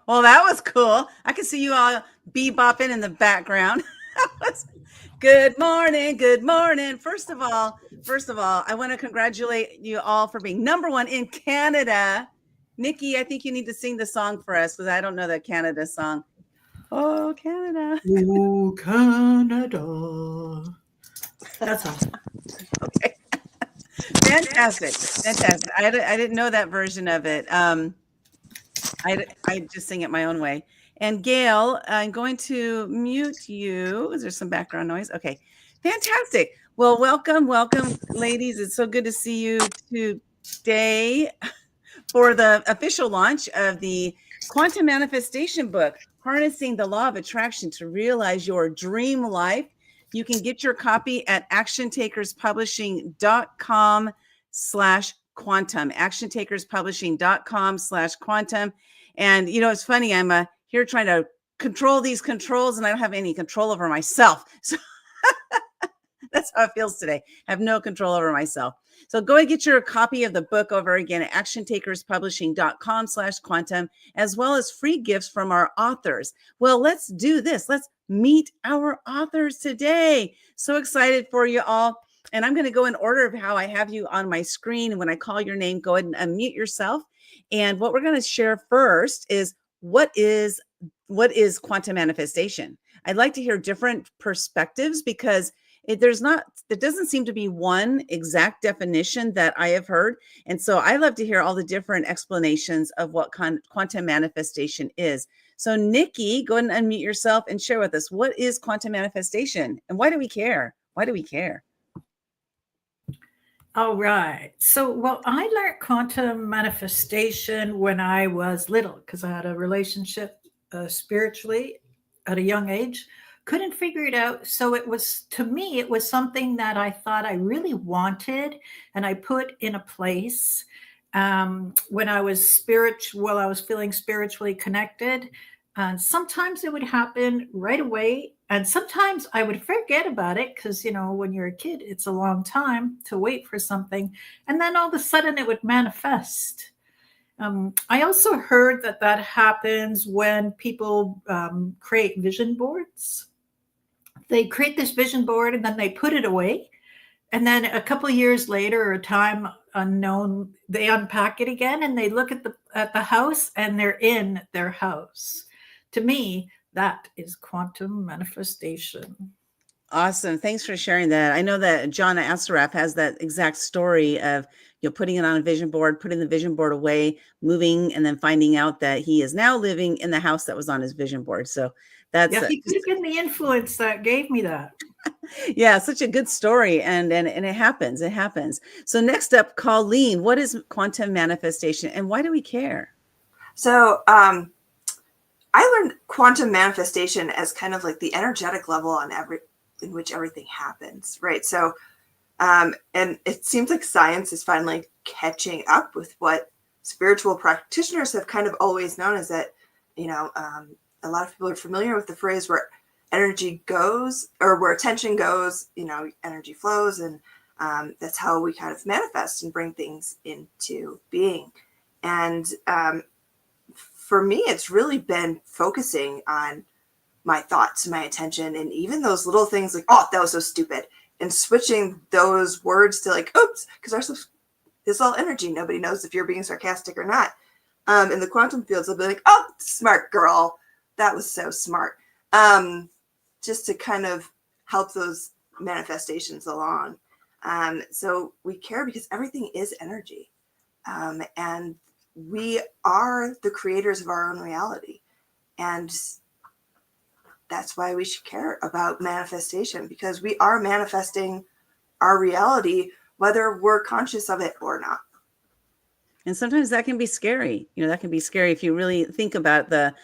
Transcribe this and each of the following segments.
Well, that was cool. I can see you all bebopping in the background. Good morning. Good morning. First of all, I want to congratulate you all for being number one in Canada. Nikki, I think you need to sing the song for us because I don't know the Canada song. Oh, Canada. Oh, Canada. That's awesome. Okay. Fantastic. Fantastic. I didn't know that version of it. I just sing it my own way. And Gail, I'm going to mute you. Is there some background noise? Okay, fantastic. Well, welcome, ladies. It's so good to see you today for the official launch of the Quantum Manifestation book, Harnessing the Law of Attraction to Realize Your Dream Life. You can get your copy at actiontakerspublishing.com/quantum, actiontakerspublishing.com/quantum. And, it's funny, I'm here trying to control these controls and I don't have any control over myself. So that's how it feels today. I have no control over myself. So go and get your copy of the book over again at actiontakerspublishing.com/quantum, as well as free gifts from our authors. Well, let's do this. Let's meet our authors today. So excited for you all. And I'm going to go in order of how I have you on my screen. When I call your name, go ahead and unmute yourself. And what we're going to share first is what is quantum manifestation. I'd like to hear different perspectives because there doesn't seem to be one exact definition that I have heard. And so I love to hear all the different explanations of what quantum manifestation is. So Nikki, go ahead and unmute yourself and share with us, what is quantum manifestation and why do we care? Why do we care? All right. So, well, I learned quantum manifestation when I was little because I had a relationship spiritually at a young age. Couldn't figure it out. So to me, it was something that I thought I really wanted and I put in a place when I was I was feeling spiritually connected. And sometimes it would happen right away. And sometimes I would forget about it because, when you're a kid, it's a long time to wait for something. And then all of a sudden it would manifest. I also heard that happens when people create vision boards. They create this vision board and then they put it away. And then a couple of years later, or a time unknown, they unpack it again and they look at the house and they're in their house. To me, that is quantum manifestation. Awesome. Thanks for sharing that. I know that John Assaraf has that exact story of putting it on a vision board, putting the vision board away, moving, and then finding out that he is now living in the house that was on his vision board. So that's he could have been the influence that gave me that. Yeah, such a good story. And it happens. It happens. So next up, Colleen, what is quantum manifestation and why do we care? So I learned quantum manifestation as kind of like the energetic level in which everything happens, right? So, and it seems like science is finally catching up with what spiritual practitioners have kind of always known, is that, a lot of people are familiar with the phrase where energy goes, or where attention goes, energy flows. And that's how we kind of manifest and bring things into being. And for me, it's really been focusing on my thoughts, my attention, and even those little things like, oh, that was so stupid, and switching those words to like, oops, because it's all energy. Nobody knows if you're being sarcastic or not. In the quantum fields, they'll be like, oh, smart girl. That was so smart. Just to kind of help those manifestations along. So we care because everything is energy. And we are the creators of our own reality. And that's why we should care about manifestation, because we are manifesting our reality, whether we're conscious of it or not. And sometimes that can be scary. That can be scary if you really think about the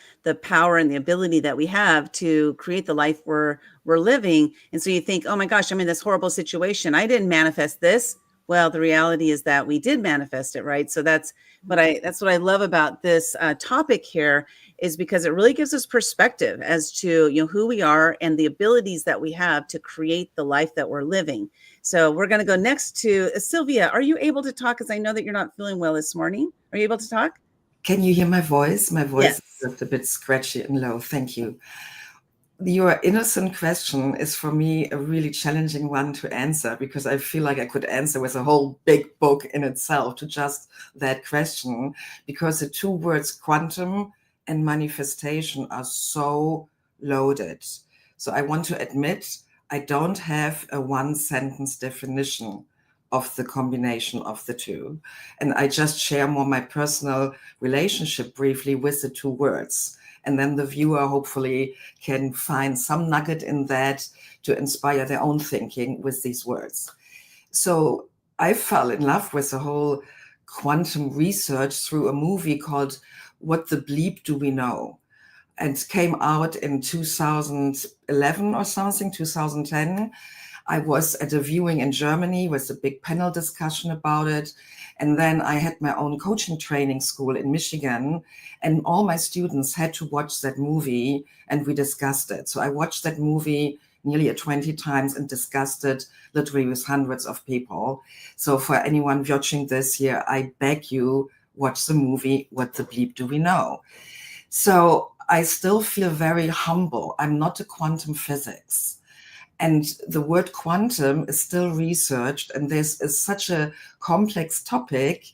power and the ability that we have to create the life we're living. And so you think, oh my gosh, I'm in this horrible situation. I didn't manifest this. Well, the reality is that we did manifest it, right? So that's what I love about this topic here, is because it really gives us perspective as to who we are and the abilities that we have to create the life that we're living. So we're going to go next to Sylvia. Are you able to talk? Because I know that you're not feeling well this morning. Are you able to talk? Can you hear my voice? My voice Yes. is just a bit scratchy and low. Thank you. Your innocent question is for me a really challenging one to answer, because I feel like I could answer with a whole big book in itself to just that question, because the two words quantum and manifestation are so loaded. So I want to admit I don't have a one sentence definition of the combination of the two. And I just share more my personal relationship briefly with the two words. And then the viewer hopefully can find some nugget in that to inspire their own thinking with these words. So I fell in love with the whole quantum research through a movie called What the Bleep Do We Know? And came out in 2011 or something, 2010. I was at a viewing in Germany with a big panel discussion about it. And then I had my own coaching training school in Michigan, and all my students had to watch that movie, and we discussed it. So I watched that movie nearly 20 times and discussed it literally with hundreds of people. So for anyone watching this here, I beg you, watch the movie, What the Bleep Do We Know? So I still feel very humble. I'm not a quantum physics. And the word quantum is still researched, and this is such a complex topic.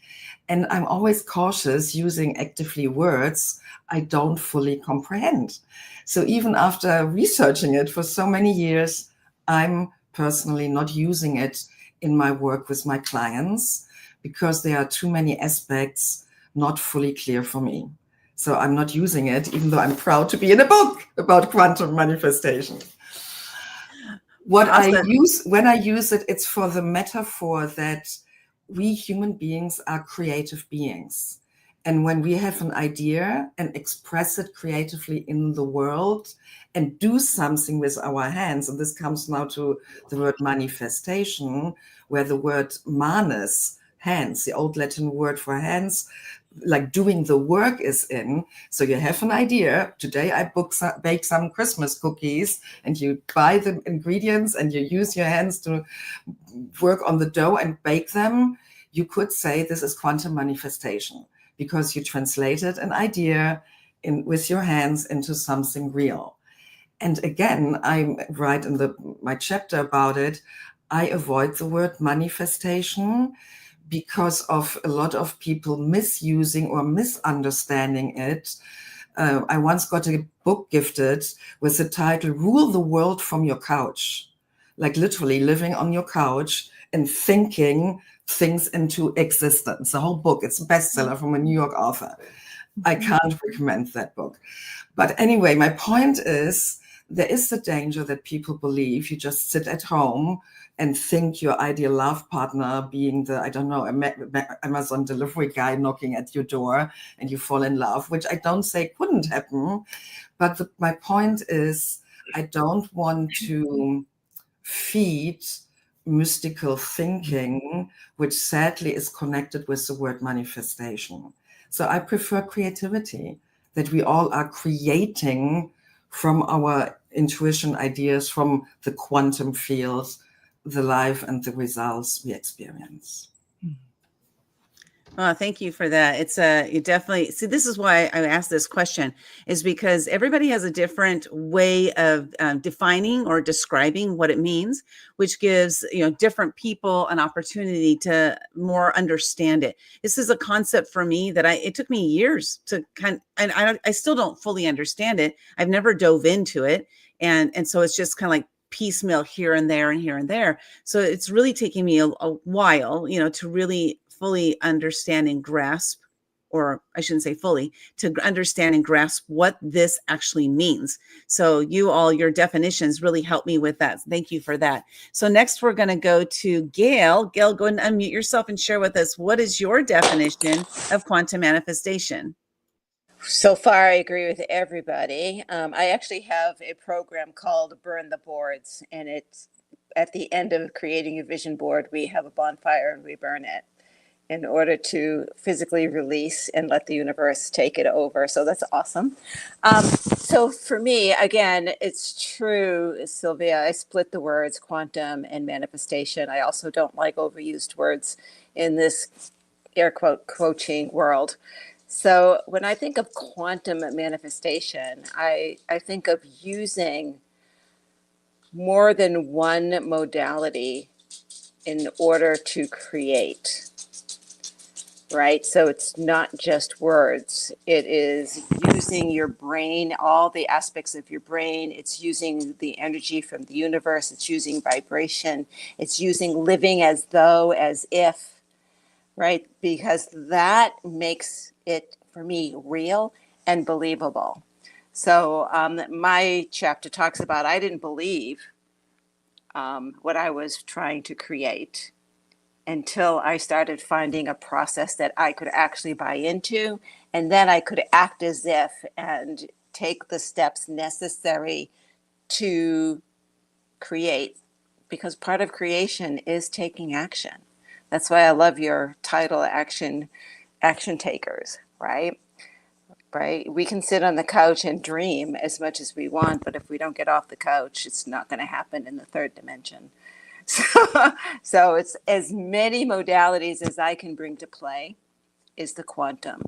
And I'm always cautious using actively words I don't fully comprehend. So even after researching it for so many years, I'm personally not using it in my work with my clients because there are too many aspects not fully clear for me. So I'm not using it, even though I'm proud to be in a book about quantum manifestation. What Awesome. I use, when I use it, it's for the metaphor that we human beings are creative beings. And when we have an idea and express it creatively in the world and do something with our hands, and this comes now to the word manifestation, where the word manes, hands, the old Latin word for hands, like doing the work is in. So you have an idea. Today I bake some Christmas cookies, and you buy the ingredients and you use your hands to work on the dough and bake them. You could say this is quantum manifestation because you translated an idea with your hands into something real. And again, I write in my chapter about it, I avoid the word manifestation because of a lot of people misusing or misunderstanding it. I once got a book gifted with the title, Rule the World from Your Couch. Like literally living on your couch and thinking things into existence. The whole book, it's a bestseller from a New York author. I can't recommend that book. But anyway, my point is, there is the danger that people believe you just sit at home and think your ideal love partner being the, I don't know, Amazon delivery guy knocking at your door and you fall in love, which I don't say couldn't happen. But my point is, I don't want to feed mystical thinking, which sadly is connected with the word manifestation. So I prefer creativity, that we all are creating from our intuition ideas, from the quantum fields, the life and the results we experience. Oh, thank you for that. It's you definitely see. This is why I asked this question, is because everybody has a different way of defining or describing what it means, which gives different people an opportunity to more understand it. This is a concept for me that it took me years to and I still don't fully understand it. I've never dove into it, and so it's just kind of like piecemeal here and there and here and there. So it's really taking me a while, to really fully understand and grasp, or I shouldn't say fully, to understand and grasp what this actually means. So your definitions really help me with that. Thank you for that. So next we're going to go to Gail. Gail, go ahead and unmute yourself and share with us, what is your definition of quantum manifestation? So far, I agree with everybody. I actually have a program called Burn the Boards, and it's at the end of creating a vision board, we have a bonfire and we burn it in order to physically release and let the universe take it over. So that's awesome. So for me, again, it's true, Sylvia, I split the words quantum and manifestation. I also don't like overused words in this air quote coaching world. So when I think of quantum manifestation, I think of using more than one modality in order to create, right? So it's not just words. It is using your brain, all the aspects of your brain. It's using the energy from the universe. It's using vibration. It's using living as though, as if, right? Because that makes it, for me, real and believable. So my chapter talks about I didn't believe what I was trying to create until I started finding a process that I could actually buy into. And then I could act as if and take the steps necessary to create, because part of creation is taking action. That's why I love your title, action takers, right? Right? We can sit on the couch and dream as much as we want, but if we don't get off the couch, it's not going to happen in the third dimension. So it's as many modalities as I can bring to play is the quantum,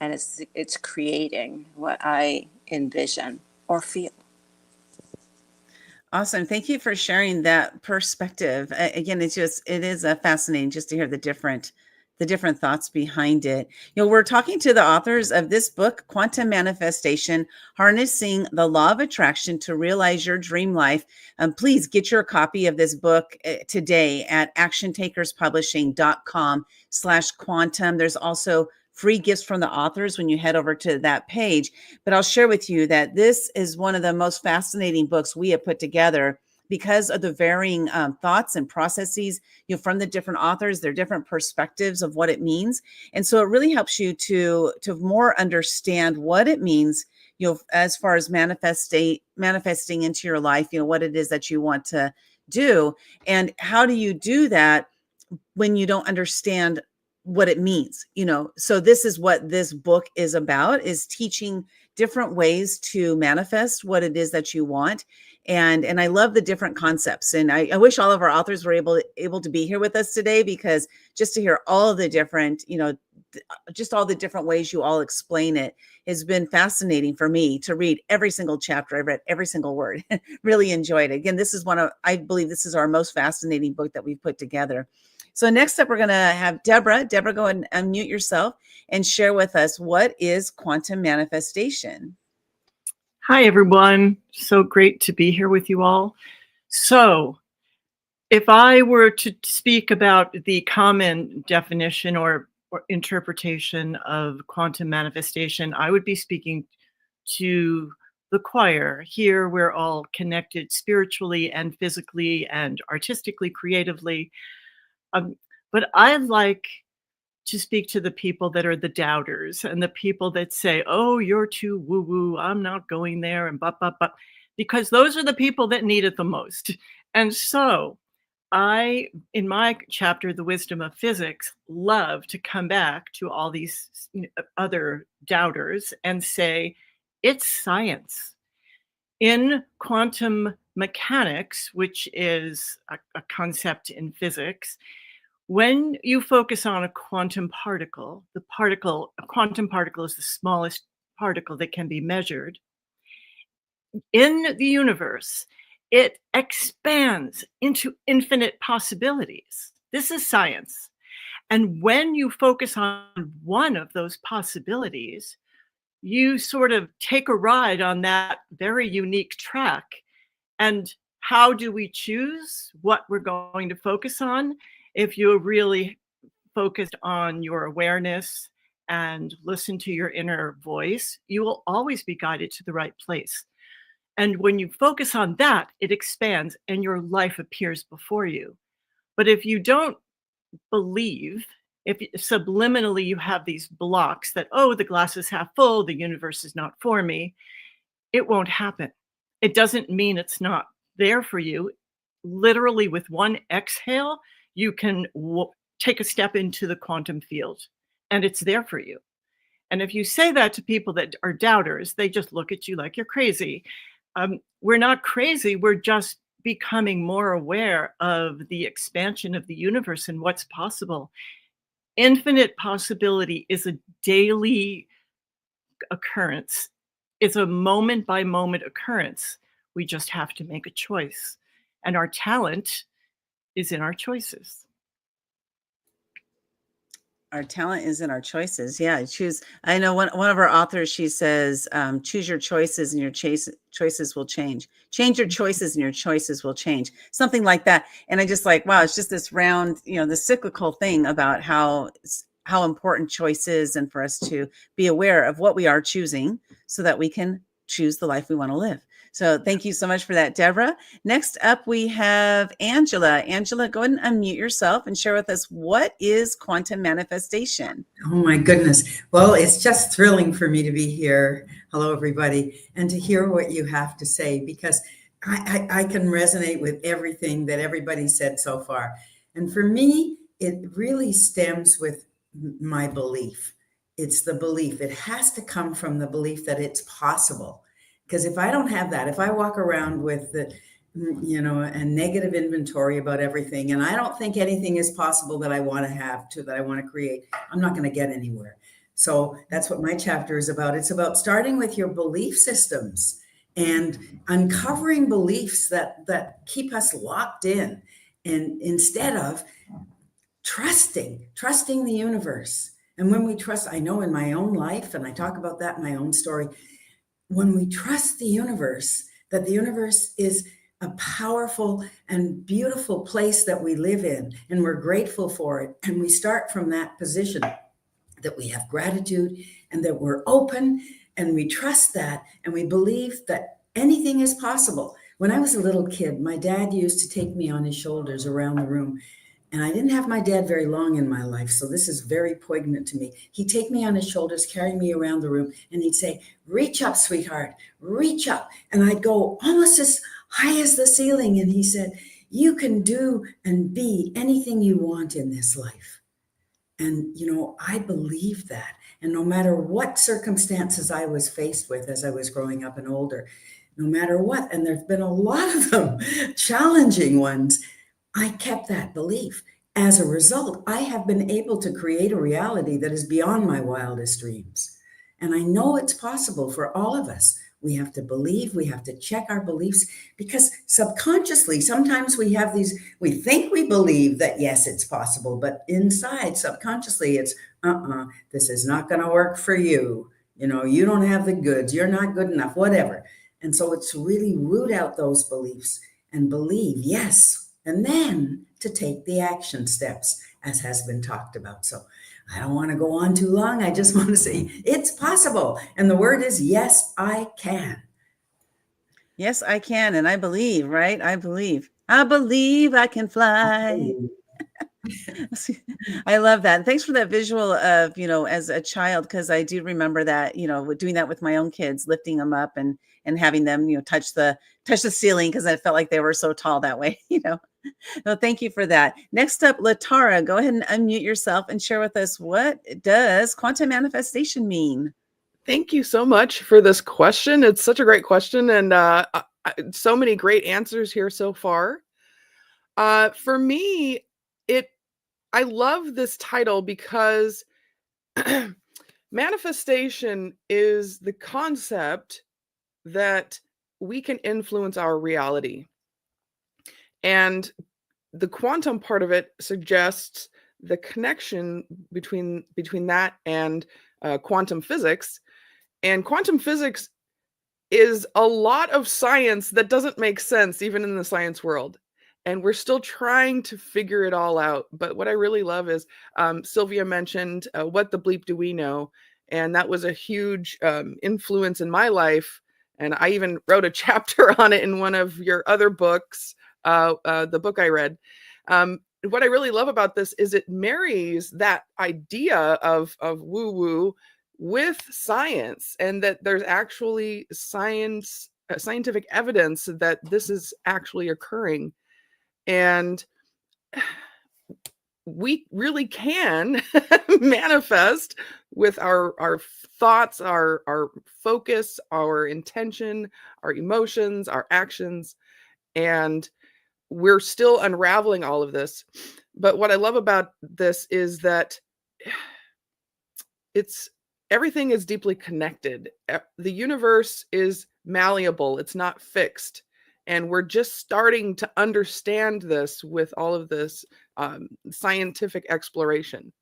and it's creating what I envision or feel. Awesome. Thank you for sharing that perspective. Again, it is fascinating just to hear the different thoughts behind it. We're talking to the authors of this book, Quantum Manifestation, Harnessing the Law of Attraction to Realize Your Dream Life. Please get your copy of this book today at actiontakerspublishing.com/quantum. There's also free gifts from the authors when you head over to that page. But I'll share with you that this is one of the most fascinating books we have put together because of the varying thoughts and processes, from the different authors, their different perspectives of what it means. And so it really helps you to more understand what it means, as far as manifesting into your life, what it is that you want to do. And how do you do that when you don't understand what it means? So this is what this book is about, is teaching different ways to manifest what it is that you want. And I love the different concepts. And I wish all of our authors were able to be here with us today, because just to hear all of the different, just all the different ways you all explain it has been fascinating for me to read every single chapter. I've read every single word. Really enjoyed it. Again, I believe this is our most fascinating book that we've put together. So next up, we're going to have Deborah. Deborah, go ahead and unmute yourself and share with us, what is quantum manifestation? Hi, everyone. So great to be here with you all. So if I were to speak about the common definition or interpretation of quantum manifestation, I would be speaking to the choir. Here, we're all connected spiritually and physically and artistically, creatively. But I like to speak to the people that are the doubters and the people that say, oh, you're too woo-woo, I'm not going there, and but, because those are the people that need it the most. And so I, in my chapter, The Wisdom of Physics, love to come back to all these other doubters and say, it's science. In quantum mechanics, which is a concept in physics, when you focus on a quantum particle, a quantum particle is the smallest particle that can be measured in the universe. It expands into infinite possibilities. This is science. And when you focus on one of those possibilities, you sort of take a ride on that very unique track. And how do we choose what we're going to focus on? If you're really focused on your awareness and listen to your inner voice, you will always be guided to the right place. And when you focus on that, it expands and your life appears before you. But if you don't believe, if subliminally you have these blocks that, oh, the glass is half full, the universe is not for me, it won't happen. It doesn't mean it's not there for you. Literally, with one exhale, you can take a step into the quantum field, and it's there for you. And if you say that to people that are doubters, they just look at you like you're crazy. We're not crazy. We're just becoming more aware of the expansion of the universe and what's possible. Infinite possibility is a daily occurrence. It's a moment by moment occurrence. We just have to make a choice. And our talent is in our choices. Our talent is in our choices. Yeah, choose. I know one of our authors, she says, choose your choices and your choices will change. Change your choices and your choices will change. Something like that. And I just like, wow, it's just this round, the cyclical thing about how important choice is, and for us to be aware of what we are choosing so that we can choose the life we want to live. So thank you so much for that, Deborah. Next up, we have Angela. Angela, go ahead and unmute yourself and share with us, what is quantum manifestation? Oh my goodness. Well, it's just thrilling for me to be here. Hello, everybody. And to hear what you have to say, because I can resonate with everything that everybody said so far. And for me, it really stems with my belief. It's the belief. It has to come from the belief that it's possible. Because if I don't have that, if I walk around with a negative inventory about everything, and I don't think anything is possible that I want to have that I want to create, I'm not going to get anywhere. So that's what my chapter is about. It's about starting with your belief systems and uncovering beliefs that keep us locked in, and instead of trusting the universe. And when we trust, I know in my own life, and I talk about that in my own story, when we trust the universe, that the universe is a powerful and beautiful place that we live in, and we're grateful for it. And we start from that position that we have gratitude and that we're open, and we trust that, and we believe that anything is possible. When I was a little kid, my dad used to take me on his shoulders around the room. And I didn't have my dad very long in my life, so this is very poignant to me. He'd take me on his shoulders, carry me around the room, and he'd say, reach up, sweetheart, reach up. And I'd go almost as high as the ceiling. And he said, you can do and be anything you want in this life. And, I believe that. And no matter what circumstances I was faced with as I was growing up and older, no matter what, and there've been a lot of them, challenging ones, I kept that belief. As a result, I have been able to create a reality that is beyond my wildest dreams. And I know it's possible for all of us. We have to believe, we have to check our beliefs, because subconsciously, sometimes we think we believe that, yes, it's possible, but inside, subconsciously, it's, this is not going to work for you. You don't have the goods, you're not good enough, whatever. And so it's really root out those beliefs and believe, yes, and then to take the action steps, as has been talked about. So I don't want to go on too long. I just want to say it's possible. And the word is, yes, I can. Yes, I can. And I believe, right? I believe I can fly. I love that. Thanks for that visual of, as a child, because I do remember that, doing that with my own kids, lifting them up and having them, touch the ceiling, because I felt like they were so tall that way, No, thank you for that. Next up, Latara, go ahead and unmute yourself and share with us, what does quantum manifestation mean? Thank you so much for this question. It's such a great question, and so many great answers here so far. For me, I love this title because manifestation is the concept that we can influence our reality. And the quantum part of it suggests the connection between that and quantum physics. And quantum physics is a lot of science that doesn't make sense even in the science world. And we're still trying to figure it all out. But what I really love is Sylvia mentioned, what the bleep do we know? And that was a huge influence in my life. And I even wrote a chapter on it in one of your other books, the book I read. What I really love about this is it marries that idea of woo-woo with science, and that there's actually scientific evidence that this is actually occurring. And we really can manifest with our thoughts, our focus, our intention, our emotions, our actions. And we're still unraveling all of this. But what I love about this is that it's everything is deeply connected. The universe is malleable, it's not fixed. And we're just starting to understand this with all of this scientific exploration.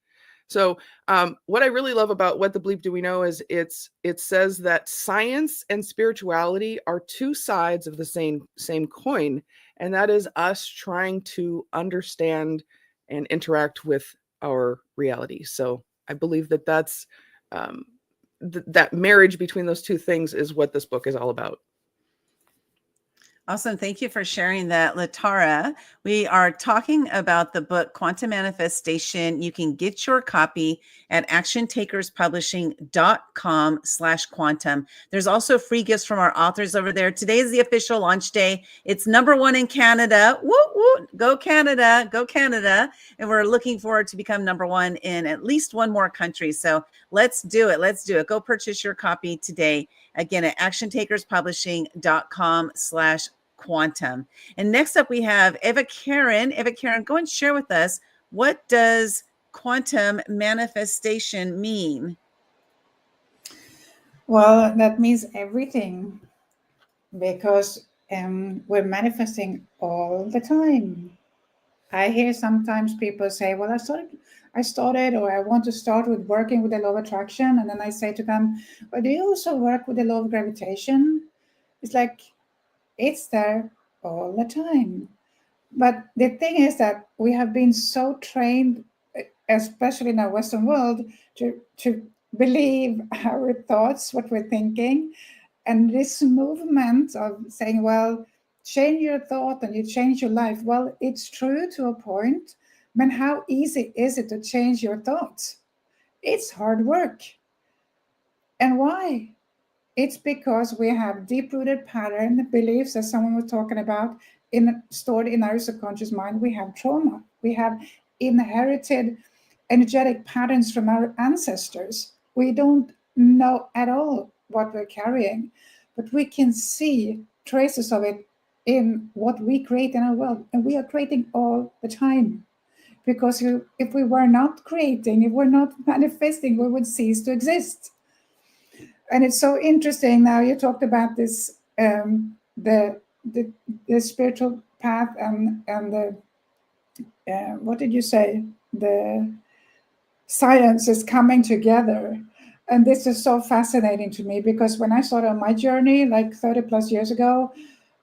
So what I really love about What the Bleep Do We Know is it says that science and spirituality are two sides of the same coin, and that is us trying to understand and interact with our reality. So I believe that that's that marriage between those two things is what this book is all about. Awesome. Thank you for sharing that, Latara. We are talking about the book Quantum Manifestation. You can get your copy at actiontakerspublishing.com/quantum. There's also free gifts from our authors over there. Today is the official launch day. It's #1 in Canada. Woo, woo. Go Canada. Go Canada. And we're looking forward to become #1 in at least one more country. So let's do it. Let's do it. Go purchase your copy today. Again, at actiontakerspublishing.com/quantum. And next up, we have Eva Karen. Eva Karen, go and share with us, what does quantum manifestation mean? Well, that means everything, because we're manifesting all the time. I hear sometimes people say, well, I started, or I want to start with working with the law of attraction. And then I say to them, but do you also work with the law of gravitation? It's like, it's there all the time. But the thing is that we have been so trained, especially in our Western world, to believe our thoughts, what we're thinking. And this movement of saying, well, change your thought and you change your life. Well, it's true to a point. But how easy is it to change your thoughts? It's hard work. And why? It's because we have deep-rooted pattern beliefs, as someone was talking about, stored in our subconscious mind. We have trauma. We have inherited energetic patterns from our ancestors. We don't know at all what we're carrying, but we can see traces of it in what we create in our world. And we are creating all the time. Because if we were not creating, if we're not manifesting, we would cease to exist. And it's so interesting. Now you talked about this, the spiritual path and the what did you say? The science is coming together, and this is so fascinating to me, because when I started on my journey, like 30 plus years ago,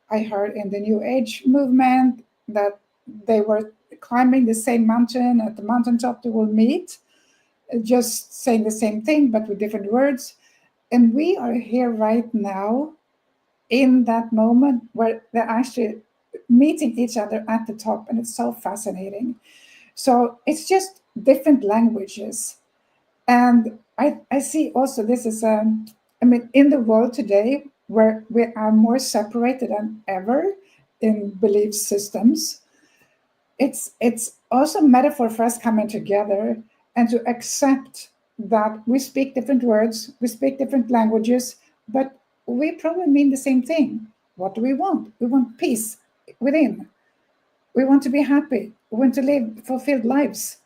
I heard in the New Age movement that they were climbing the same mountain. At the mountaintop they will meet, just saying the same thing but with different words. And we are here right now in that moment where they're actually meeting each other at the top. And it's so fascinating. So it's just different languages. And I see also this is, in the world today where we are more separated than ever in belief systems, it's also a metaphor for us coming together and to accept that we speak different words, we speak different languages, but we probably mean the same thing. What do we want? We want peace within. We want to be happy. We want to live fulfilled lives,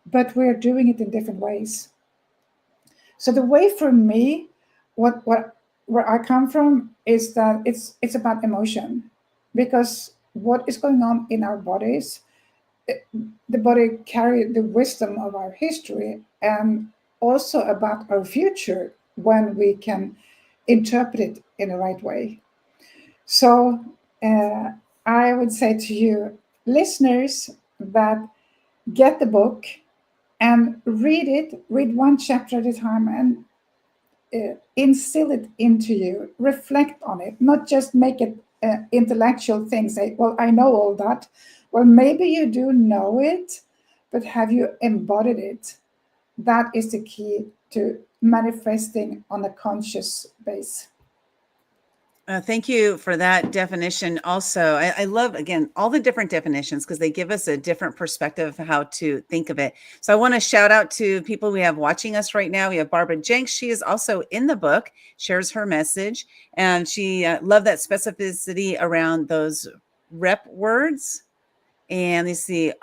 but we're doing it in different ways. So the way for me, where I come from is that it's about emotion, because what is going on in our bodies, the body carries the wisdom of our history and also about our future when we can interpret it in the right way. So I would say to you, listeners, that get the book and read one chapter at a time, and instill it into you, reflect on it, not just make it intellectual thing, say, well, I know all that. Well, maybe you do know it, but have you embodied it? That is the key to manifesting on a conscious base. Thank you for that definition. Also, I love, again, all the different definitions, because they give us a different perspective of how to think of it. So I want to shout out to people we have watching us right now. We have Barbara Jenks. She is also in the book, shares her message, and she loved that specificity around those rep words. And you see,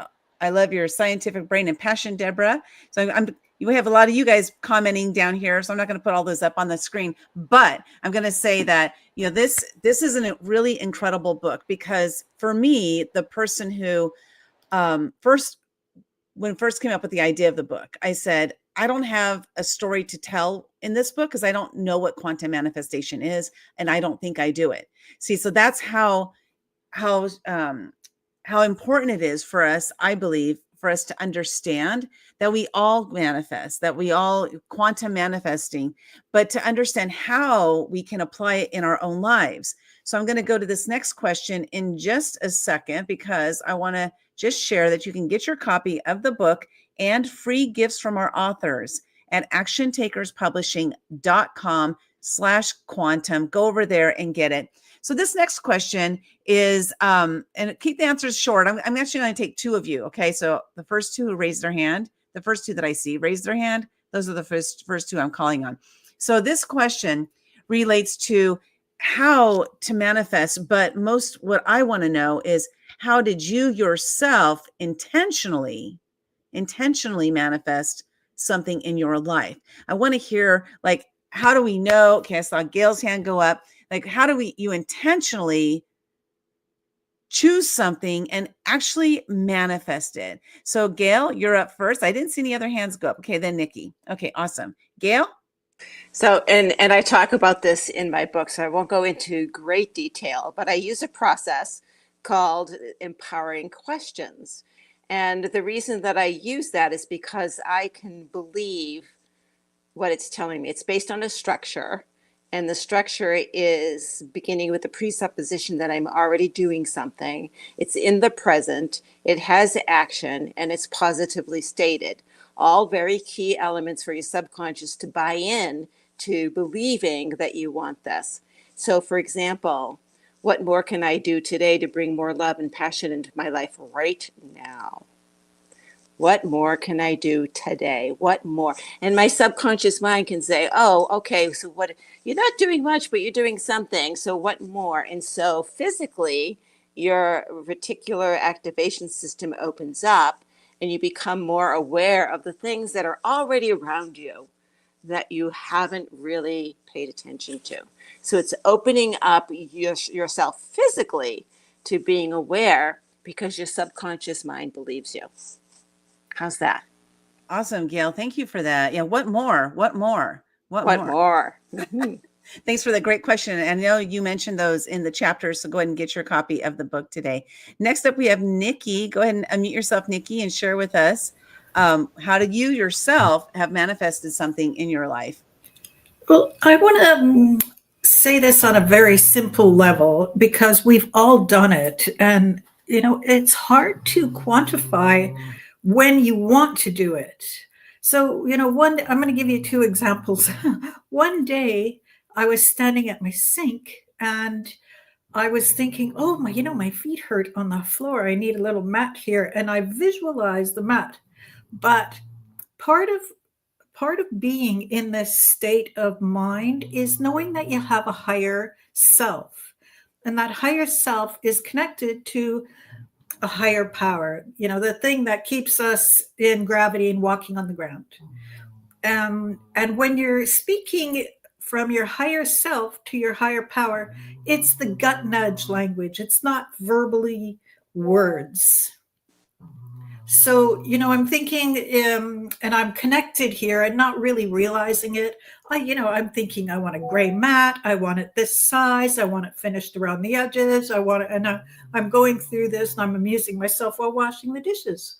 I love your scientific brain and passion, Deborah. So you have a lot of you guys commenting down here, so I'm not going to put all those up on the screen, but I'm going to say that, this is a really incredible book, because for me, the person who first came up with the idea of the book, I said, I don't have a story to tell in this book because I don't know what quantum manifestation is, and I don't think I do it. See, so that's how important it is for us, I believe, for us to understand that we all manifest, that we all quantum manifesting, but to understand how we can apply it in our own lives. So I'm going to go to this next question in just a second, because I want to just share that you can get your copy of the book and free gifts from our authors at actiontakerspublishing.com/quantum. Go over there and get it. So this next question is, and keep the answers short. I'm actually going to take two of you. Okay. So the first two who raised their hand, the first two that I see raised their hand, those are the first two I'm calling on. So this question relates to how to manifest, but most what I want to know is, how did you yourself intentionally manifest something in your life? I want to hear, like, how do we know? Okay, I saw Gail's hand go up. Like, how do you intentionally choose something and actually manifest it? So Gail, you're up first. I didn't see any other hands go up. Okay, then Nikki. Okay, awesome. Gail? So, and I talk about this in my book, so I won't go into great detail, but I use a process called empowering questions. And the reason that I use that is because I can believe what it's telling me. It's based on a structure, and the structure is beginning with the presupposition that I'm already doing something. It's in the present, it has action, and it's positively stated. All very key elements for your subconscious to buy in to believing that you want this. So, for example, what more can I do today to bring more love and passion into my life right now? What more can I do today? What more? And my subconscious mind can say, oh, okay, so what? You're not doing much, but you're doing something. So what more? And so physically, your reticular activation system opens up, and you become more aware of the things that are already around you that you haven't really paid attention to. So it's opening up yourself physically to being aware, because your subconscious mind believes you. How's that? Awesome, Gail. Thank you for that. Yeah. What more? What more? What more? Thanks for the great question. And I know you mentioned those in the chapters, so go ahead and get your copy of the book today. Next up, we have Nikki. Go ahead and unmute yourself, Nikki, and share with us, how did you yourself have manifested something in your life? Well, I want to say this on a very simple level, because we've all done it. And, it's hard to quantify when you want to do it. So, I'm going to give you two examples. One day I was standing at my sink and I was thinking, oh, my feet hurt on the floor. I need a little mat here. And I visualized the mat. But part of being in this state of mind is knowing that you have a higher self. And that higher self is connected to a higher power, the thing that keeps us in gravity and walking on the ground. And when you're speaking from your higher self to your higher power, it's the gut nudge language. It's not verbally words. So, I'm thinking, and I'm connected here and not really realizing it. I'm thinking I want a gray mat. I want it this size. I want it finished around the edges. I'm going through this and I'm amusing myself while washing the dishes.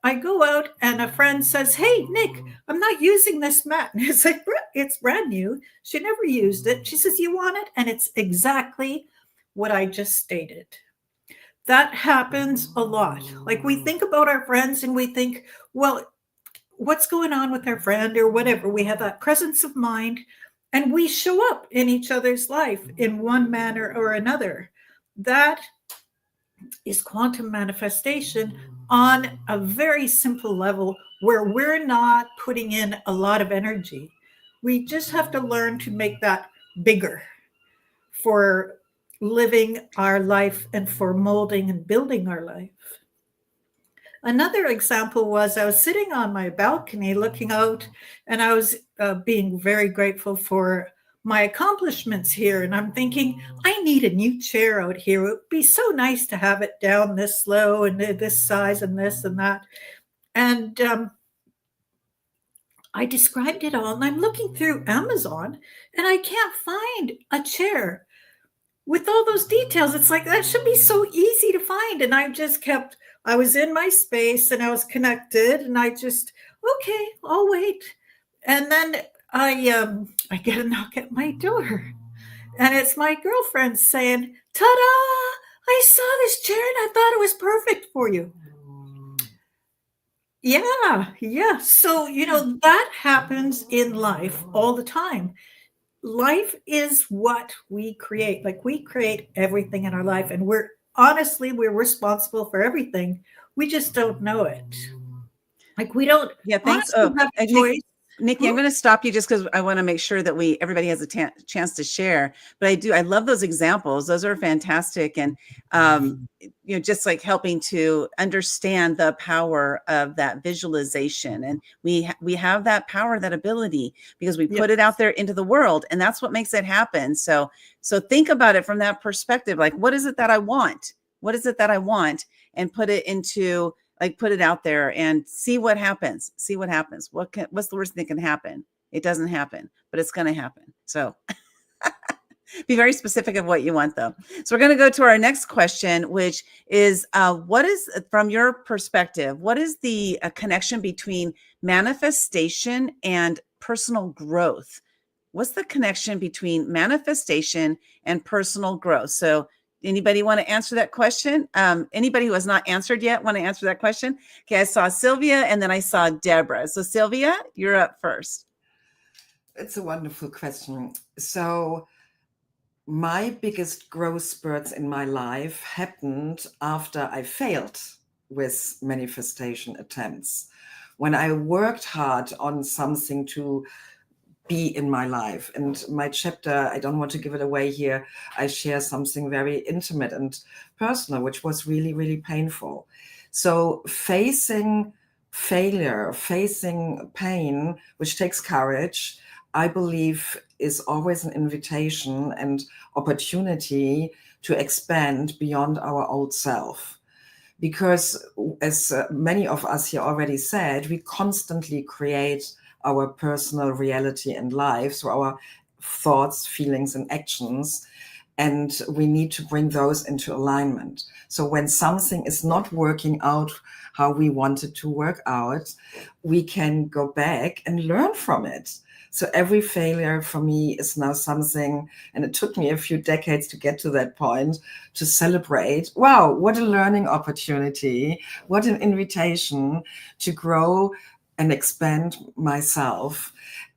I go out and a friend says, hey, Nick, I'm not using this mat. And it's like, it's brand new. She never used it. She says, you want it? And it's exactly what I just stated. That happens a lot. Like, we think about our friends and we think, well, what's going on with our friend or whatever? We have that presence of mind and we show up in each other's life in one manner or another. That is quantum manifestation on a very simple level, where we're not putting in a lot of energy. We just have to learn to make that bigger for living our life and for molding and building our life. Another example was I was sitting on my balcony looking out, and I was being very grateful for my accomplishments here. And I'm thinking, I need a new chair out here. It would be so nice to have it down this low and this size and this and that. And I described it all, and I'm looking through Amazon, and I can't find a chair with all those details. It's like, that should be so easy to find. And I was in my space and I was connected, and I just, okay, I'll wait. And then I get a knock at my door, and it's my girlfriend saying, ta-da, I saw this chair and I thought it was perfect for you. Yeah. So, that happens in life all the time. Life is what we create. Like, we create everything in our life, and we're responsible for everything. We just don't know it. Like, we don't Thanks. honestly have a choice. Nikki, I'm going to stop you just because I want to make sure that everybody has a chance to share. But I love those examples. Those are fantastic. And, just like helping to understand the power of that visualization. And we have that power, that ability, because we put it out there into the world, and that's what makes it happen. So think about it from that perspective. Like, what is it that I want? What is it that I want? And put it out there and see what happens. What's the worst thing that can happen? It doesn't happen, but it's going to happen. So be very specific of what you want, though. So we're going to go to our next question, which is, what is, from your perspective, what is the connection between manifestation and personal growth? What's the connection between manifestation and personal growth? So anybody want to answer that question? Anybody who has not answered yet want to answer that question? Okay, I saw Sylvia, and then I saw Deborah. So Sylvia, you're up first. It's a wonderful question. So my biggest growth spurts in my life happened after I failed with manifestation attempts. When I worked hard on something to be in my life. And my chapter, I don't want to give it away here, I share something very intimate and personal, which was really, really painful. So facing failure, facing pain, which takes courage, I believe is always an invitation and opportunity to expand beyond our old self. Because as many of us here already said, we constantly create our personal reality and life through our thoughts, feelings, and actions. And we need to bring those into alignment. So when something is not working out how we want it to work out, we can go back and learn from it. So every failure for me is now something, and it took me a few decades to get to that point, to celebrate. Wow, what a learning opportunity. What an invitation to grow and expand myself.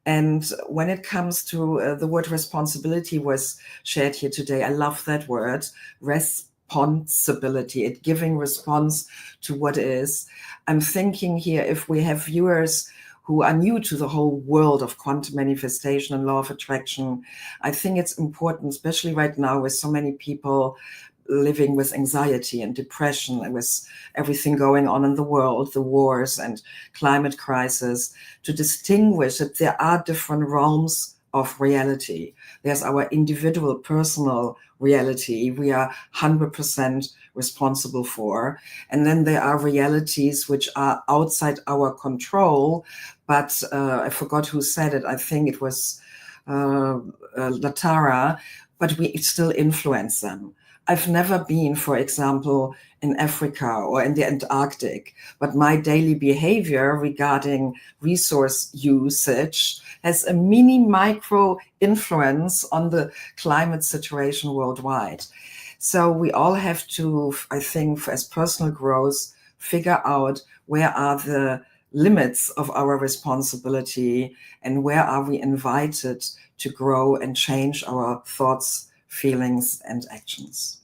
And when it comes to the word responsibility was shared here today, I love that word, responsibility, it giving response to what is. I'm thinking here, if we have viewers who are new to the whole world of quantum manifestation and law of attraction, I think it's important, especially right now with so many people living with anxiety and depression and with everything going on in the world, the wars and climate crisis, to distinguish that there are different realms of reality. There's our individual personal reality we are 100% responsible for. And then there are realities which are outside our control. But I forgot who said it. I think it was Latara, but we still influence them. I've never been, for example, in Africa or in the Antarctic, but my daily behavior regarding resource usage has a micro influence on the climate situation worldwide. So we all have to, I think, as personal growth, figure out where are the limits of our responsibility and where are we invited to grow and change our thoughts, feelings, and actions.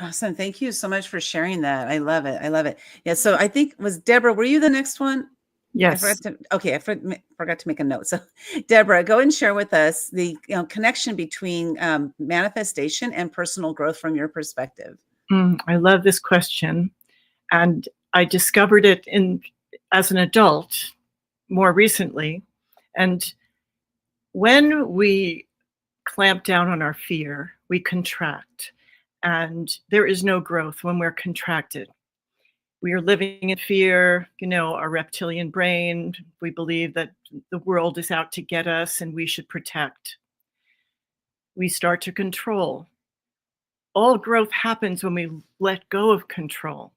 Awesome. Thank you so much for sharing that. I love it. Yeah. So I think was Deborah, were you the next one? Yes. I forgot to make a note. So Deborah, go and share with us the connection between manifestation and personal growth from your perspective. I love this question. And I discovered it as an adult more recently. And when we clamp down on our fear, we contract. And there is no growth when we're contracted. We are living in fear, our reptilian brain. We believe that the world is out to get us and we should protect. We start to control. All growth happens when we let go of control.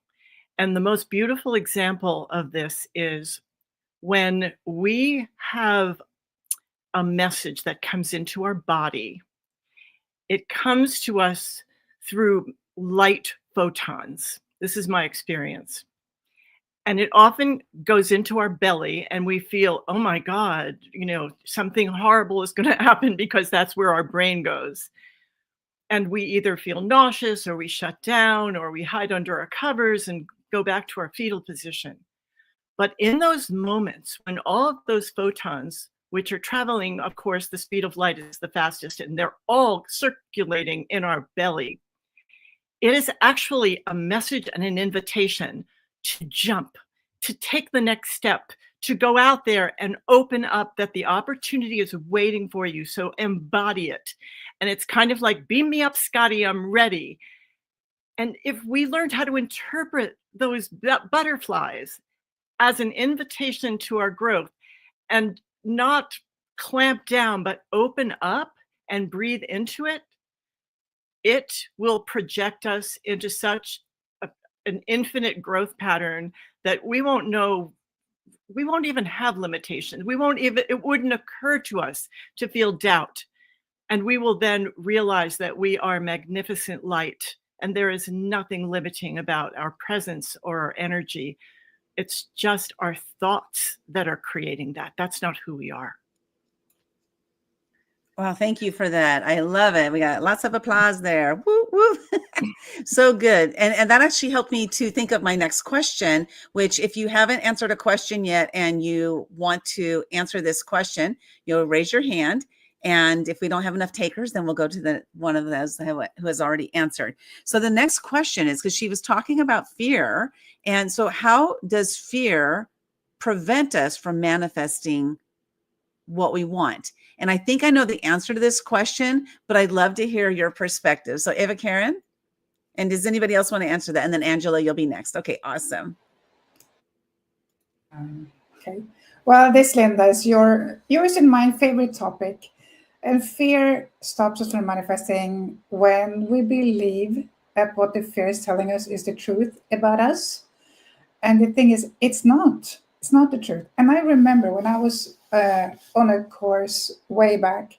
And the most beautiful example of this is when we have a message that comes into our body. It comes to us through light photons. This is my experience. And it often goes into our belly and we feel, oh my God, something horrible is going to happen, because that's where our brain goes. And we either feel nauseous or we shut down or we hide under our covers and go back to our fetal position. But in those moments when all of those photons, which are traveling, of course, the speed of light is the fastest, and they're all circulating in our belly, it is actually a message and an invitation to jump, to take the next step, to go out there and open up, that the opportunity is waiting for you. So embody it. And it's kind of like, beam me up, Scotty, I'm ready. And if we learned how to interpret those butterflies as an invitation to our growth and not clamp down, but open up and breathe into it, it will project us into such an infinite growth pattern that we won't know, we won't even have limitations. It wouldn't occur to us to feel doubt. And we will then realize that we are magnificent light, and there is nothing limiting about our presence or our energy. It's just our thoughts that are creating that. That's not who we are. Well, thank you for that. I love it. We got lots of applause there. Woo, woo. So good. And that actually helped me to think of my next question, which, if you haven't answered a question yet and you want to answer this question, you'll raise your hand. And if we don't have enough takers, then we'll go to one of those who has already answered. So the next question is, because she was talking about fear. And so how does fear prevent us from manifesting what we want? And I think I know the answer to this question, but I'd love to hear your perspective. So Eva Karen, and does anybody else want to answer that? And then Angela, you'll be next. Okay, awesome. Okay. Well, this, Linda, is yours and my favorite topic. And fear stops us from manifesting when we believe that what the fear is telling us is the truth about us. And the thing is, it's not the truth. And I remember when I was on a course way back,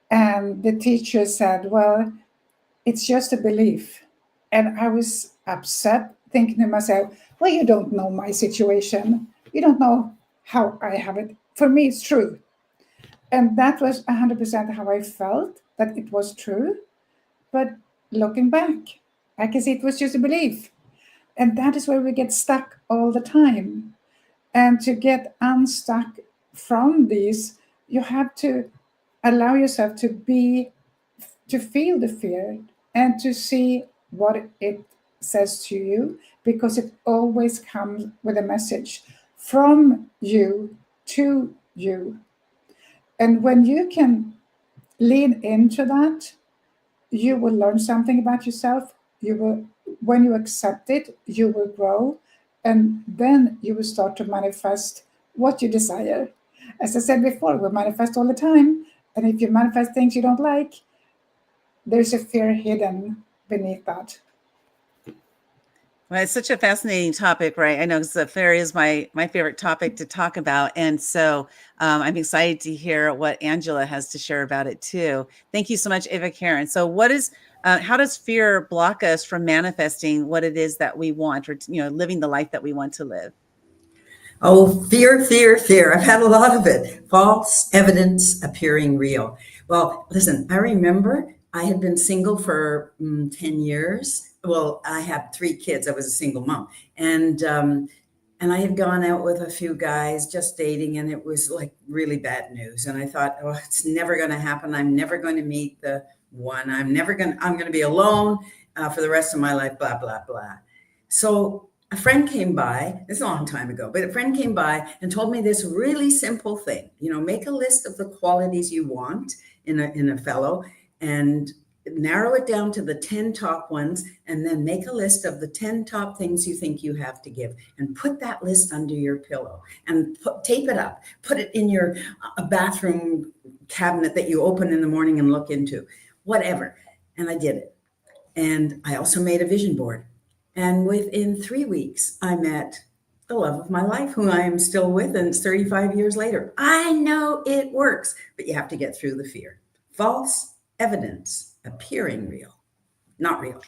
and the teacher said, well, it's just a belief. And I was upset, thinking to myself, well, you don't know my situation. You don't know how I have it. For me, it's true. And that was 100% how I felt, that it was true. But looking back, I can see it was just a belief. And that is where we get stuck all the time. And to get unstuck from these, you have to allow yourself to feel the fear and to see what it says to you, because it always comes with a message from you to you. And when you can lean into that, you will learn something about yourself. When you accept it, you will grow, and then you will start to manifest what you desire. As I said before, we manifest all the time. And if you manifest things you don't like, there's a fear hidden beneath that. Well, it's such a fascinating topic, right? I know, because fear is my favorite topic to talk about. And so I'm excited to hear what Angela has to share about it too. Thank you so much, Eva Karen. So how does fear block us from manifesting what it is that we want, or living the life that we want to live? Oh, fear, fear, fear. I've had a lot of it. False evidence appearing real. Well, listen, I remember I had been single for 10 years. Well, I had 3 kids. I was a single mom. And I had gone out with a few guys just dating, and it was like really bad news. And I thought, oh, it's never going to happen. I'm never going to meet the one. I'm going to be alone for the rest of my life, blah, blah, blah. So a friend came by, this is a long time ago, but a friend came by and told me this really simple thing, make a list of the qualities you want in a fellow and narrow it down to the 10 top ones, and then make a list of the 10 top things you think you have to give, and put that list under your pillow and tape it up, put it in your bathroom cabinet that you open in the morning and look into, whatever. And I did it. And I also made a vision board. And within 3 weeks, I met the love of my life, who I am still with, and it's 35 years later. I know it works, but you have to get through the fear. False evidence appearing real, not real.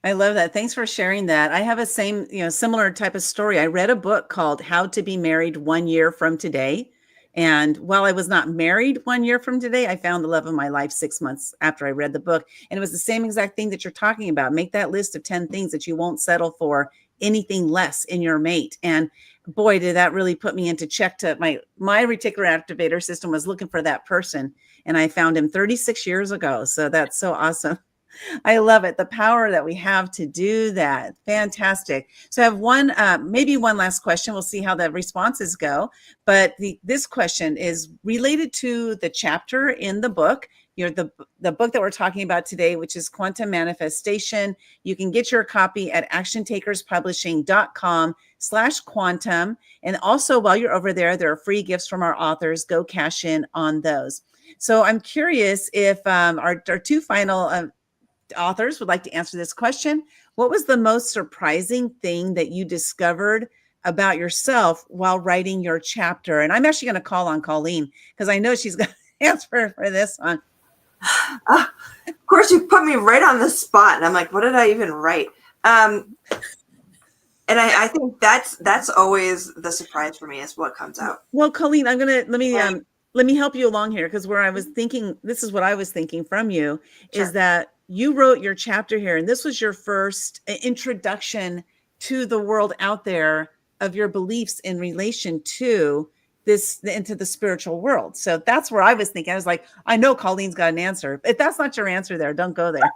I love that. Thanks for sharing that. I have a similar type of story. I read a book called How to Be Married 1 Year from Today. And while I was not married 1 year from today, I found the love of my life 6 months after I read the book. And it was the same exact thing that you're talking about. Make that list of 10 things that you won't settle for anything less in your mate. And boy, did that really put me into check. To my reticular activator system was looking for that person. And I found him 36 years ago. So that's so awesome. I love it. The power that we have to do that. Fantastic. So I have maybe one last question. We'll see how the responses go. But this question is related to the chapter in the book. The book that we're talking about today, which is Quantum Manifestation. You can get your copy at actiontakerspublishing.com/quantum. And also, while you're over there, there are free gifts from our authors. Go cash in on those. So I'm curious if our two final authors would like to answer this question. What was the most surprising thing that you discovered about yourself while writing your chapter? And I'm actually going to call on Colleen because I know she's going to answer for this one. Of course, you put me right on the spot, and I'm like, what did I even write? And I think that's always the surprise for me, is what comes out. Well, Colleen, let me help you along here, because where I was thinking, this is what I was thinking from you, Sure. is that you wrote your chapter here, and this was your first introduction to the world out there of your beliefs in relation to into the spiritual world. So that's where I was thinking. I was like, I know Colleen's got an answer. If that's not your answer there, don't go there.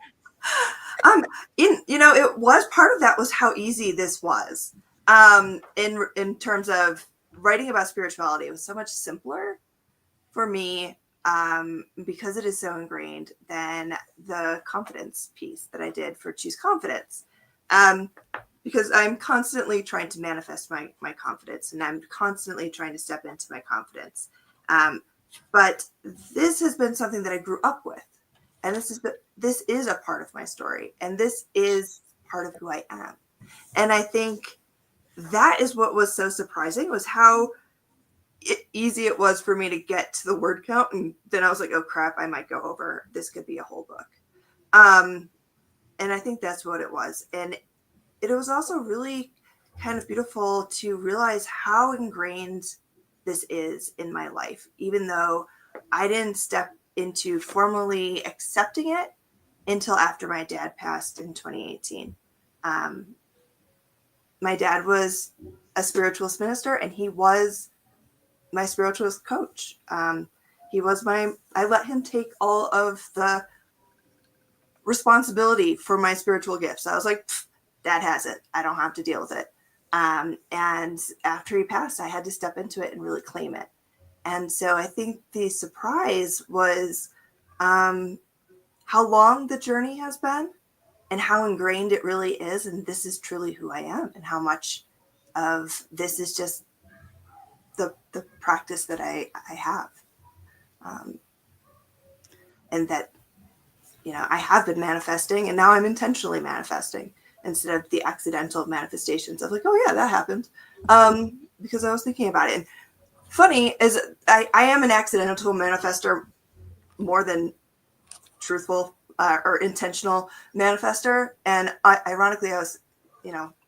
It was part of that was how easy this was. In terms of writing about spirituality, it was so much simpler for me, because it is so ingrained, than the confidence piece that I did for Choose Confidence. Because I'm constantly trying to manifest my confidence, and I'm constantly trying to step into my confidence. But this has been something that I grew up with, and this is a part of my story, and this is part of who I am. And I think that is what was so surprising, was how easy it was for me to get to the word count. And then I was like, oh crap, I might go over. This could be a whole book. And I think that's what it was. And it was also really kind of beautiful to realize how ingrained this is in my life, even though I didn't step into formally accepting it until after my dad passed in 2018. My dad was a spiritualist minister, and he was my spiritualist coach. I let him take all of the responsibility for my spiritual gifts. I was like, Dad has it. I don't have to deal with it. And after he passed, I had to step into it and really claim it. And so I think the surprise was how long the journey has been and how ingrained it really is. And this is truly who I am, and how much of this is just the practice that I have. And that, I have been manifesting, and now I'm intentionally manifesting instead of the accidental manifestations of like, oh yeah, that happened. Because I was thinking about it. And funny is I am an accidental manifester more than truthful or intentional manifester. And ironically, I was,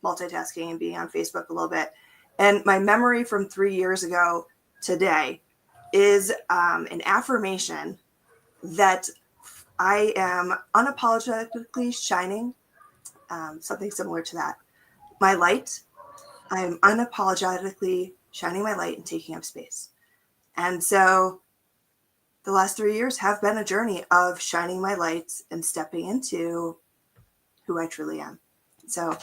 multitasking and being on Facebook a little bit. And my memory from 3 years ago today is an affirmation that I am unapologetically shining, something similar to that. My light, I am unapologetically shining my light and taking up space. And so the last 3 years have been a journey of shining my lights and stepping into who I truly am. So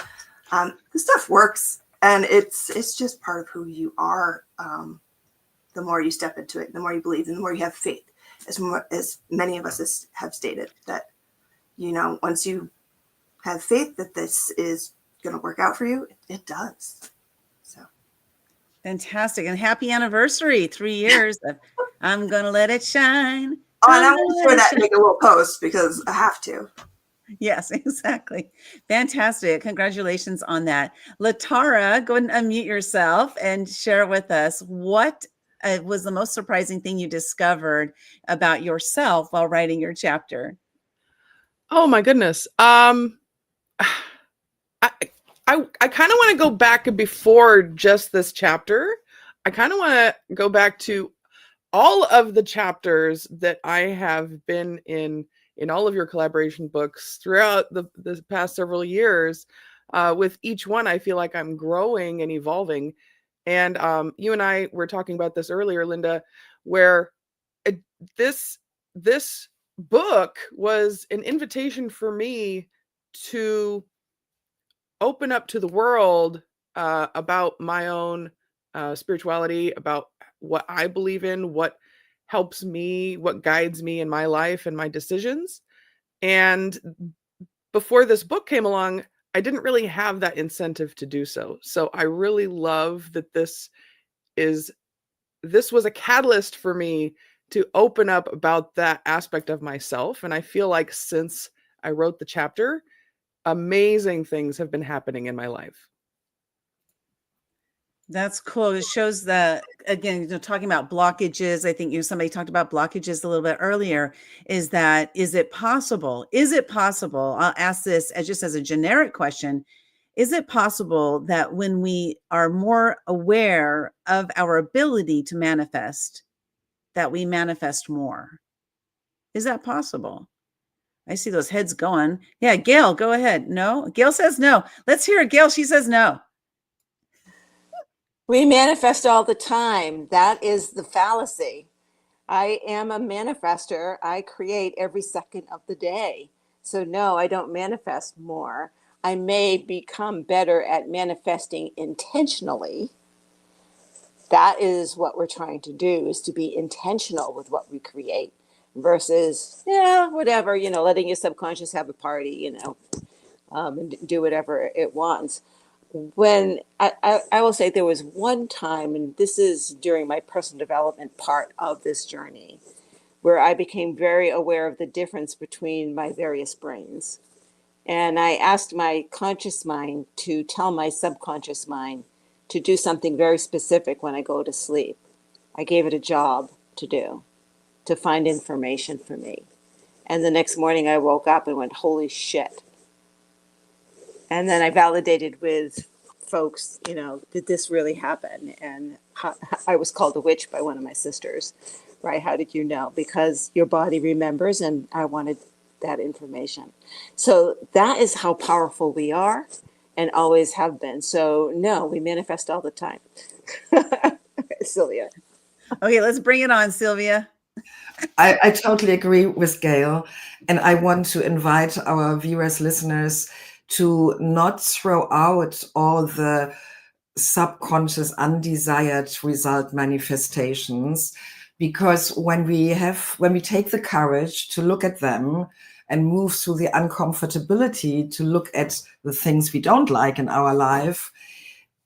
this stuff works, and it's just part of who you are. The more you step into it, the more you believe, and the more you have faith, as many of us have stated, that, you know, once you have faith that this is going to work out for you, it does. So Fantastic. And happy anniversary, 3 years of I'm going to let it shine. Oh, and I'm going to share that and make a little post because I have to. Yes, exactly. Fantastic. Congratulations on that. Latara, go ahead and unmute yourself and share with us what was the most surprising thing you discovered about yourself while writing your chapter. Oh my goodness. I kind of want to go back before just this chapter. I kind of want to go back to all of the chapters that I have been in all of your collaboration books throughout the past several years. With each one, I feel like I'm growing and evolving. And you and I were talking about this earlier, Linda, where this book was an invitation for me to open up to the world about my own spirituality, about what I believe in, what helps me, what guides me in my life and my decisions. And before this book came along, I didn't really have that incentive to do so. So I really love that this was a catalyst for me to open up about that aspect of myself. And I feel like since I wrote the chapter, amazing things have been happening in my life. That's cool. It shows that, again, you know, talking about blockages, I think somebody talked about blockages a little bit earlier, is it possible? Is it possible? I'll ask this just as a generic question. Is it possible that when we are more aware of our ability to manifest, that we manifest more? Is that possible? I see those heads going. Yeah, Gail, go ahead. No? Gail says no. Let's hear it, Gail. She says no. We manifest all the time. That is the fallacy. I am a manifester. I create every second of the day. So no, I don't manifest more. I may become better at manifesting intentionally. That is what we're trying to do, is to be intentional with what we create versus, yeah, whatever, you know, letting your subconscious have a party, you know, and do whatever it wants. When I will say there was one time, and this is during my personal development part of this journey, where I became very aware of the difference between my various brains. And I asked my conscious mind to tell my subconscious mind to do something very specific when I go to sleep. I gave it a job to do, to find information for me. And the next morning I woke up and went, holy shit. And then I validated with folks, you know, did this really happen? And I was called a witch by one of my sisters, right? How did you know? Because your body remembers, and I wanted that information. So that is how powerful we are and always have been. So no, we manifest all the time. Sylvia. Okay, let's bring it on, Sylvia. I totally agree with Gail. And I want to invite our viewers, listeners, to not throw out all the subconscious, undesired result manifestations, because when we take the courage to look at them and move through the uncomfortability to look at the things we don't like in our life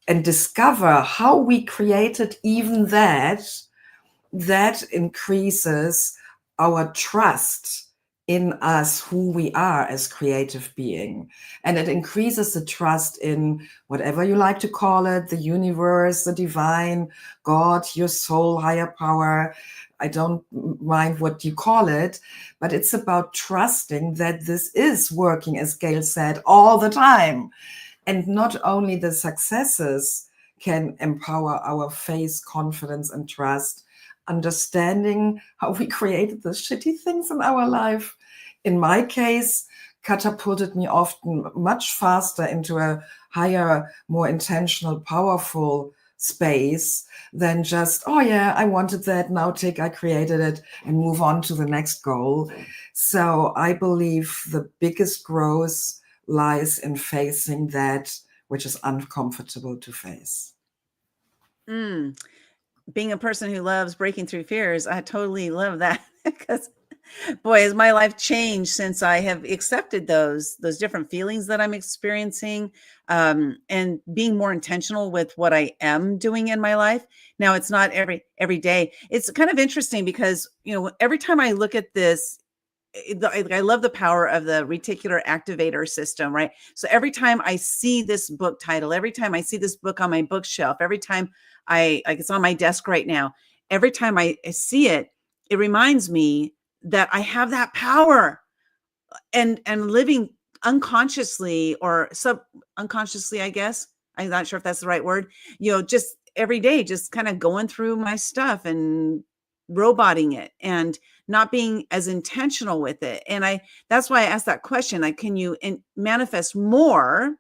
and discover how we created even that increases our trust in us, who we are as creative being. And it increases the trust in whatever you like to call it, the universe, the divine, God, your soul, higher power. I don't mind what you call it, but it's about trusting that this is working, as Gail said, all the time. And not only the successes can empower our faith, confidence, and trust, understanding how we created the shitty things in our life, in my case, catapulted me often much faster into a higher, more intentional, powerful space than just, oh yeah, I wanted that, now I created it, and move on to the next goal. So I believe the biggest growth lies in facing that which is uncomfortable to face. Being a person who loves breaking through fears, I totally love that because boy, has my life changed since I have accepted those different feelings that I'm experiencing, and being more intentional with what I am doing in my life. Now, it's not every day. It's kind of interesting because, every time I look at this, I love the power of the reticular activator system, right? So every time I see this book title, every time I see this book on my bookshelf, every time it's on my desk right now, every time I see it, it reminds me that I have that power, and living unconsciously or unconsciously, I guess. I'm not sure if that's the right word, just every day, just kind of going through my stuff and roboting it and not being as intentional with it. And that's why I asked that question, like, can you manifest more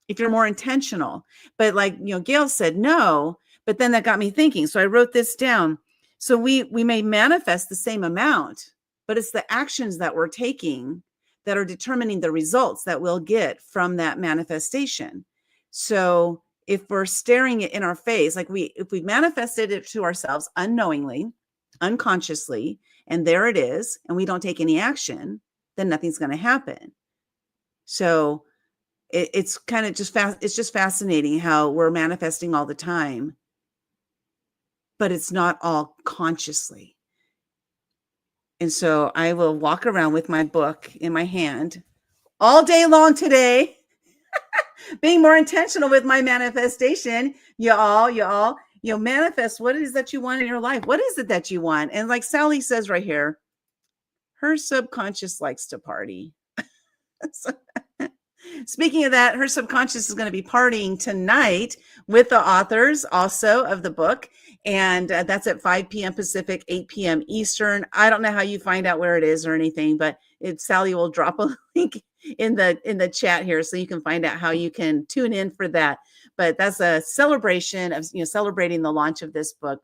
if you're more intentional? But like, Gail said, no, but then that got me thinking. So I wrote this down. So we may manifest the same amount, but it's the actions that we're taking that are determining the results that we'll get from that manifestation. So if we're staring it in our face, like if we manifested it to ourselves unknowingly, unconsciously, and there it is, and we don't take any action, then nothing's going to happen. So it's kind of it's just fascinating how we're manifesting all the time, but it's not all consciously. And so I will walk around with my book in my hand all day long today, being more intentional with my manifestation. Y'all, manifest what it is that you want in your life. What is it that you want? And like Sally says right here, her subconscious likes to party. So, speaking of that, her subconscious is going to be partying tonight with the authors also of the book. And that's at 5 p.m. Pacific, 8 p.m. Eastern. I don't know how you find out where it is or anything, but Sally will drop a link in the chat here so you can find out how you can tune in for that. But that's a celebration of celebrating the launch of this book.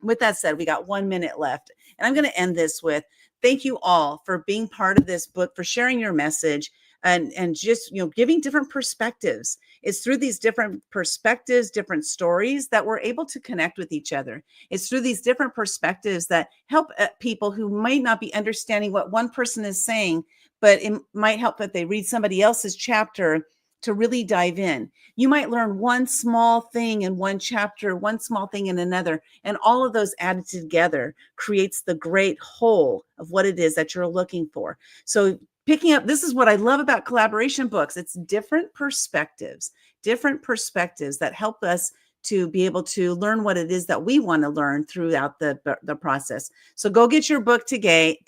With that said, we got 1 minute left, and I'm going to end this with thank you all for being part of this book, for sharing your message, and just giving different perspectives. It's through these different perspectives, different stories, that we're able to connect with each other. It's through these different perspectives that help people who might not be understanding what one person is saying, but it might help if they read somebody else's chapter to really dive in. You might learn one small thing in one chapter, one small thing in another, and all of those added together creates the great whole of what it is that you're looking for. So picking up, this is what I love about collaboration books. It's different perspectives that help us to be able to learn what it is that we want to learn throughout the process. So go get your book today,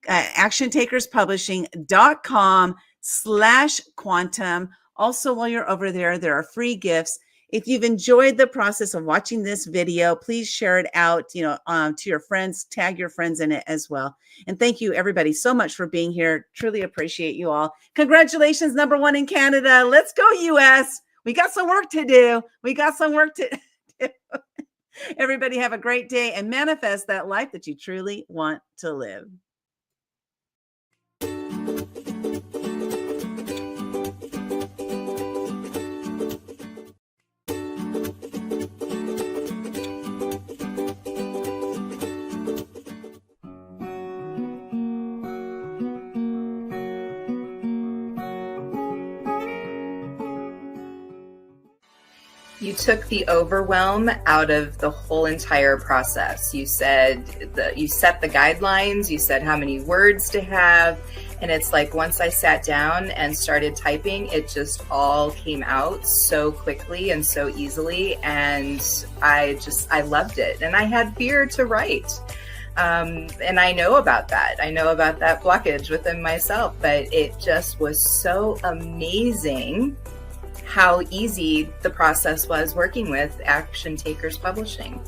actiontakerspublishing.com/quantum. Also, while you're over there are free gifts. If you've enjoyed the process of watching this video, please share it out, to your friends, tag your friends in it as well. And thank you everybody so much for being here. Truly appreciate you all. Congratulations, #1 in Canada. Let's go, US. We got some work to do. Everybody have a great day and manifest that life that you truly want to live. You took the overwhelm out of the whole entire process. You said you set the guidelines, you said how many words to have. And it's like, once I sat down and started typing, it just all came out so quickly and so easily. And I loved it. And I had fear to write. And I know about that. I know about that blockage within myself, but it just was so amazing how easy the process was working with Action Takers Publishing.